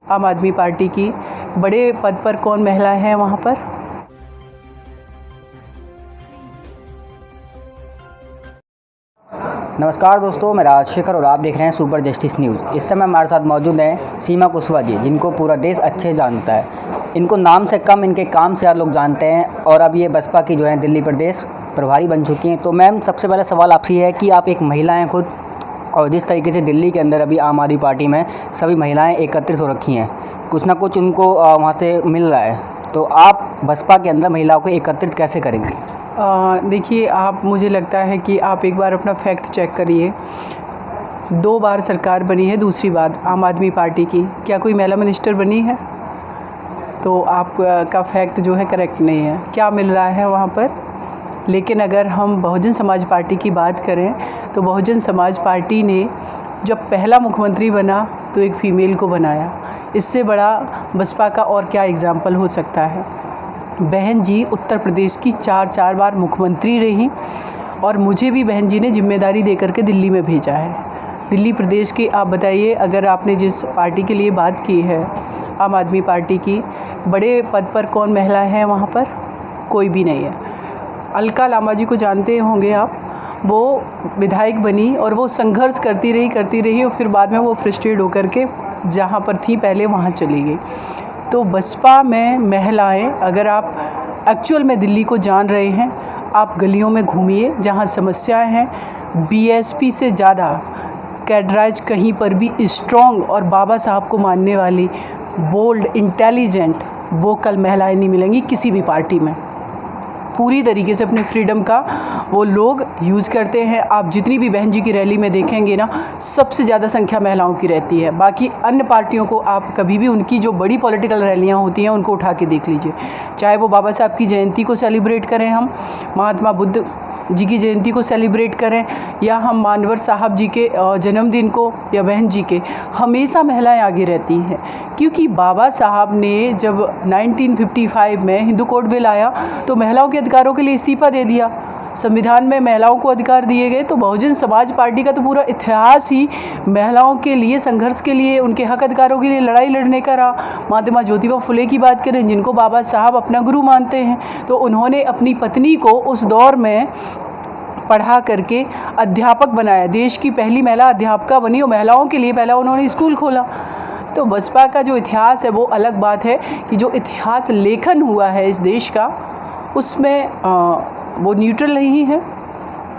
आम आदमी पार्टी की बड़े पद पर कौन महिला है वहाँ पर? नमस्कार दोस्तों, मैं राजशेखर और आप देख रहे हैं सुपर जस्टिस न्यूज़। इस समय हमारे साथ मौजूद हैं सीमा कुशवाहा जी, जिनको पूरा देश अच्छे जानता है। इनको नाम से कम इनके काम से लोग जानते हैं और अब ये बसपा की जो है दिल्ली प्रदेश प्रभारी बन चुकी हैं। तो मैम, सबसे पहला सवाल आपसे ये है कि आप एक महिला हैं खुद, और जिस तरीके से दिल्ली के अंदर अभी आम आदमी पार्टी में सभी महिलाएँ एकत्रित हो रखी हैं, कुछ ना कुछ उनको वहाँ से मिल रहा है, तो आप बसपा के अंदर महिलाओं को एकत्रित कैसे करेंगी? देखिए, आप, मुझे लगता है कि आप एक बार अपना फैक्ट चेक करिए। 2 बार सरकार बनी है, दूसरी बार आम आदमी पार्टी की, क्या कोई महिला मिनिस्टर बनी है? तो आप का फैक्ट जो है करेक्ट नहीं है। क्या मिल रहा है वहाँ पर? लेकिन अगर हम बहुजन समाज पार्टी की बात करें तो बहुजन समाज पार्टी ने जब पहला मुख्यमंत्री बना तो एक फ़ीमेल को बनाया। इससे बड़ा बसपा का और क्या एग्ज़ाम्पल हो सकता है? बहन जी उत्तर प्रदेश की 4 बार मुख्यमंत्री रहीं और मुझे भी बहन जी ने जिम्मेदारी दे करके दिल्ली में भेजा है। दिल्ली प्रदेश की आप बताइए, अगर आपने जिस पार्टी के लिए बात की है आम आदमी पार्टी की, बड़े पद पर कौन महिला है वहाँ पर? कोई भी नहीं है। अलका लांबा जी को जानते होंगे आप, वो विधायक बनी और वो संघर्ष करती रही और फिर बाद में वो फ्रस्ट्रेट होकर के जहाँ पर थी पहले वहाँ चली गई। तो बसपा में महिलाएं, अगर आप एक्चुअल में दिल्ली को जान रहे हैं, आप गलियों में घूमिए जहाँ समस्याएं हैं। बीएसपी से ज़्यादा कैडराइज कहीं पर भी स्ट्रॉन्ग और बाबा साहब को मानने वाली बोल्ड, इंटेलिजेंट, वोकल महिलाएं नहीं मिलेंगी किसी भी पार्टी में। पूरी तरीके से अपने फ्रीडम का वो लोग यूज़ करते हैं। आप जितनी भी बहन जी की रैली में देखेंगे ना, सबसे ज़्यादा संख्या महिलाओं की रहती है। बाकी अन्य पार्टियों को आप कभी भी उनकी जो बड़ी पॉलिटिकल रैलियां होती हैं उनको उठा के देख लीजिए, चाहे वो बाबा साहब की जयंती को सेलिब्रेट करें, हम महात्मा बुद्ध जी की जयंती को सेलिब्रेट करें, या हम मानवर साहब जी के जन्मदिन को, या बहन जी के, हमेशा महिलाएं आगे रहती हैं। क्योंकि बाबा साहब ने जब 1955 में हिंदू कोड बिल आया तो महिलाओं के अधिकारों के लिए इस्तीफा दे दिया, संविधान में महिलाओं को अधिकार दिए गए। तो बहुजन समाज पार्टी का तो पूरा इतिहास ही महिलाओं के लिए, संघर्ष के लिए, उनके हक अधिकारों के लिए लड़ाई लड़ने का रहा। महात्मा ज्योतिबा फुले की बात करें, जिनको बाबा साहब अपना गुरु मानते हैं, तो उन्होंने अपनी पत्नी को उस दौर में पढ़ा करके अध्यापक बनाया। देश की पहली महिला अध्यापिका बनी और महिलाओं के लिए पहला उन्होंने स्कूल खोला। तो बसपा का जो इतिहास है वो अलग बात है कि जो इतिहास लेखन हुआ है इस देश का, उसमें वो न्यूट्रल नहीं है।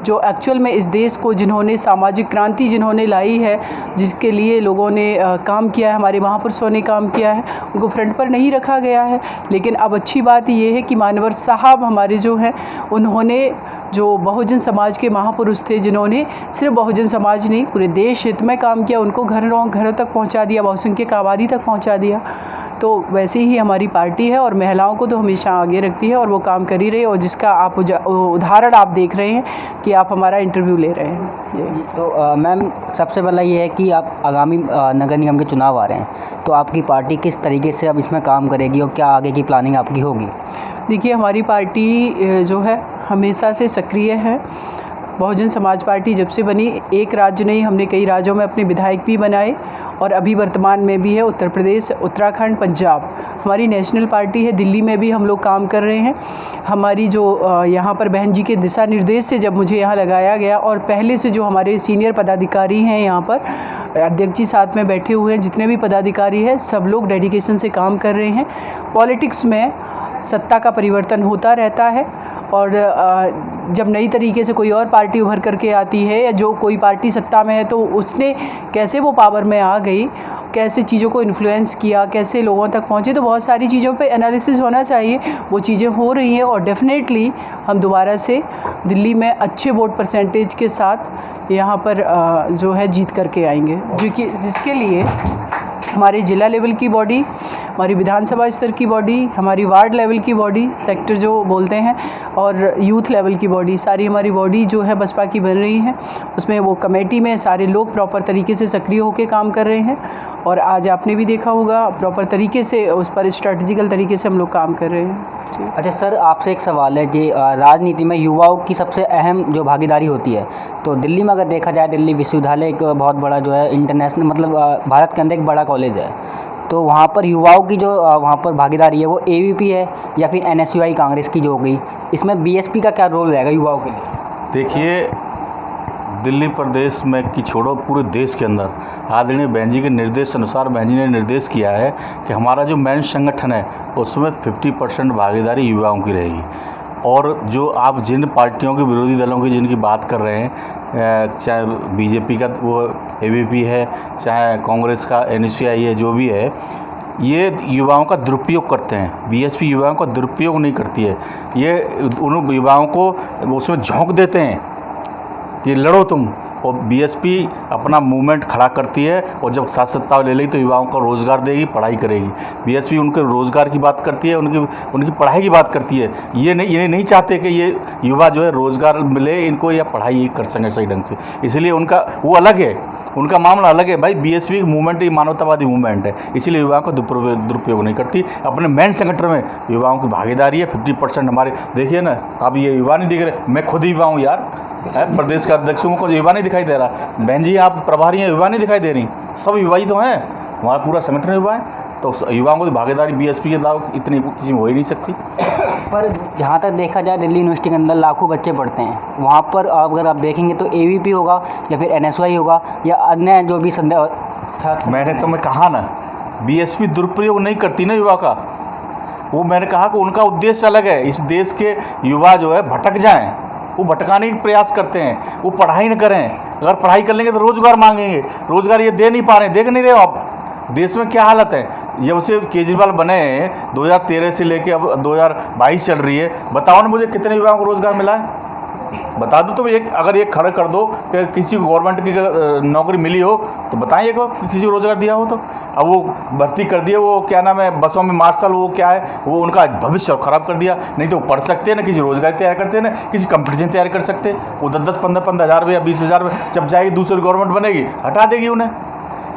जो एक्चुअल में इस देश को जिन्होंने सामाजिक क्रांति जिन्होंने लाई है, जिसके लिए लोगों ने काम किया है, हमारे महापुरुषों ने काम किया है, उनको फ्रंट पर नहीं रखा गया है। लेकिन अब अच्छी बात ये है कि मानवर साहब हमारे जो हैं, उन्होंने जो बहुजन समाज के महापुरुष थे, जिन्होंने सिर्फ बहुजन समाज नहीं पूरे देश हित में काम किया, उनको घरों तक पहुँचा दिया, बहुसंख्यक आबादी तक पहुँचा दिया। तो वैसे ही हमारी पार्टी है और महिलाओं को तो हमेशा आगे रखती है और वो काम कर ही रही है, और जिसका आप उदाहरण आप देख रहे हैं कि आप हमारा इंटरव्यू ले रहे हैं जी। तो मैम, सबसे पहला ये है कि आप आगामी नगर निगम के चुनाव आ रहे हैं, तो आपकी पार्टी किस तरीके से अब इसमें काम करेगी और क्या आगे की प्लानिंग आपकी होगी? देखिए, हमारी पार्टी जो है हमेशा से सक्रिय है। बहुजन समाज पार्टी जब से बनी, एक राज्य नहीं, हमने कई राज्यों में अपने विधायक भी बनाए और अभी वर्तमान में भी है उत्तर प्रदेश, उत्तराखंड, पंजाब। हमारी नेशनल पार्टी है, दिल्ली में भी हम लोग काम कर रहे हैं। हमारी जो यहाँ पर बहन जी के दिशा निर्देश से जब मुझे यहाँ लगाया गया, और पहले से जो हमारे सीनियर पदाधिकारी हैं यहाँ पर, अध्यक्ष जी साथ में बैठे हुए हैं, जितने भी पदाधिकारी हैं सब लोग डेडिकेशन से काम कर रहे हैं। पॉलिटिक्स में सत्ता का परिवर्तन होता रहता है, और जब नई तरीके से कोई और पार्टी उभर करके आती है, या जो कोई पार्टी सत्ता में है, तो उसने कैसे वो पावर में आ गई, कैसे चीज़ों को इन्फ्लुएंस किया, कैसे लोगों तक पहुँचे, तो बहुत सारी चीज़ों पे एनालिसिस होना चाहिए। वो चीज़ें हो रही हैं और डेफिनेटली हम दोबारा से दिल्ली में अच्छे वोट परसेंटेज के साथ यहाँ पर जो है जीत करके आएंगे, जिसके लिए हमारे ज़िला लेवल की बॉडी, हमारी विधानसभा स्तर की बॉडी, हमारी वार्ड लेवल की बॉडी, सेक्टर जो बोलते हैं, और यूथ लेवल की बॉडी, सारी हमारी बॉडी जो है बसपा की बन रही है। उसमें वो कमेटी में सारे लोग प्रॉपर तरीके से सक्रिय होकर काम कर रहे हैं, और आज आपने भी देखा होगा प्रॉपर तरीके से उस पर स्ट्रेटजिकल तरीके से हम लोग काम कर रहे हैं। अच्छा सर, आपसे एक सवाल है कि राजनीति में युवाओं की सबसे अहम जो भागीदारी होती है, तो दिल्ली में अगर देखा जाए, दिल्ली विश्वविद्यालय एक बहुत बड़ा जो है इंटरनेशनल, मतलब भारत के अंदर एक बड़ा कॉलेज है। तो वहाँ पर युवाओं की जो वहाँ पर भागीदारी है वो एबीपी है या फिर एनएसयूआई कांग्रेस की जो हो गई, इसमें बीएसपी का क्या रोल रहेगा युवाओं के लिए? देखिए, दिल्ली प्रदेश में कि छोड़ो पूरे देश के अंदर आदरणीय बहन जी के निर्देश अनुसार बहन जी ने निर्देश किया है कि हमारा जो मेन संगठन है उसमें 50% भागीदारी युवाओं की रहेगी। और जो आप जिन पार्टियों के विरोधी दलों की जिनकी बात कर रहे हैं, चाहे बीजेपी का वो एबीपी है, चाहे कांग्रेस का एनएसयूआई है, जो भी है, ये युवाओं का दुरुपयोग करते हैं। बीएसपी युवाओं का दुरुपयोग नहीं करती है, ये उन युवाओं को उसमें झोंक देते हैं कि लड़ो तुम, और बीएसपी अपना मूवमेंट खड़ा करती है और जब साथ सत्ता ले लेगी तो युवाओं को रोज़गार देगी, पढ़ाई करेगी। बीएसपी उनके रोज़गार की बात करती है, उनकी पढ़ाई की बात करती है। ये नहीं चाहते कि ये युवा जो है रोज़गार मिले इनको या पढ़ाई कर सकें सही ढंग से, इसलिए उनका वो अलग है, उनका मामला अलग है। भाई बीएसपी मूवमेंट ये मानवतावादी मूवमेंट है, इसीलिए युवाओं का दुरुपयोग नहीं करती। अपने मेन संगठन में युवाओं की भागीदारी है 50% हमारे। देखिए ना, अब ये युवा नहीं दिख रहे, मैं खुद युवा हूँ यार, प्रदेश का अध्यक्ष हूँ, को युवा नहीं दिखाई दे रहा। बहन जी आप प्रभारी हैं, युवा नहीं दिखाई दे रही, सब युवा ही तो हैं, हमारा पूरा संगठन युवा है। तो युवाओं को भागीदारी बीएसपी के अलावा इतनी किसी में हो ही नहीं सकती। पर जहाँ तक देखा जाए दिल्ली यूनिवर्सिटी के अंदर लाखों बच्चे पढ़ते हैं, वहाँ पर अगर आप देखेंगे तो एबीपी होगा या फिर एनएसयूआई होगा या अन्य जो भी संदेह। मैंने तुम्हें कहा ना, बीएसपी दुरुपयोग नहीं करती ना युवा का। वो मैंने कहा कि उनका उद्देश्य अलग है, इस देश के युवा जो है भटक जाएं, वो भटकाने की प्रयास करते हैं, वो पढ़ाई न करें। अगर पढ़ाई कर लेंगे तो रोज़गार मांगेंगे, रोज़गार ये दे नहीं पा रहे, देख नहीं रहे हो आप देश में क्या हालत है। जब से केजरीवाल बने हैं 2013 से लेके अब 2022 चल रही है, बताओ ना मुझे कितने युवाओं को रोज़गार मिला है, बता दो। तो एक अगर ये खड़ा कर दो कि किसी को गवर्नमेंट की नौकरी मिली हो तो बताइए को किसी को रोज़गार दिया हो तो। अब वो भर्ती कर दिए, वो क्या नाम है, बसों में मार्शल, वो क्या है, वो उनका भविष्य ख़राब कर दिया। नहीं तो पढ़ सकते हैं ना, किसी रोज़गार तैयार कर सकते हैं ना, किसी कंपटीशन तैयार कर सकते हैं। वो 10-10, 15-15 हज़ार रुपये या 20,000 रुपये जब जाएगी दूसरी गवर्नमेंट बनेगी हटा देगी उन्हें।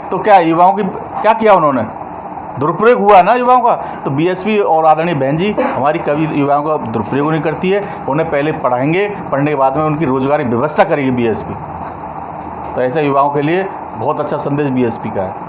तो क्या युवाओं की क्या किया उन्होंने, दुरुपयोग हुआ ना युवाओं का। तो बीएसपी और आदरणीय बहन जी हमारी कभी युवाओं का दुरुपयोग नहीं करती है, उन्हें पहले पढ़ाएंगे, पढ़ने के बाद में उनकी रोज़गार की व्यवस्था करेगी बीएसपी। तो ऐसा युवाओं के लिए बहुत अच्छा संदेश बीएसपी का है।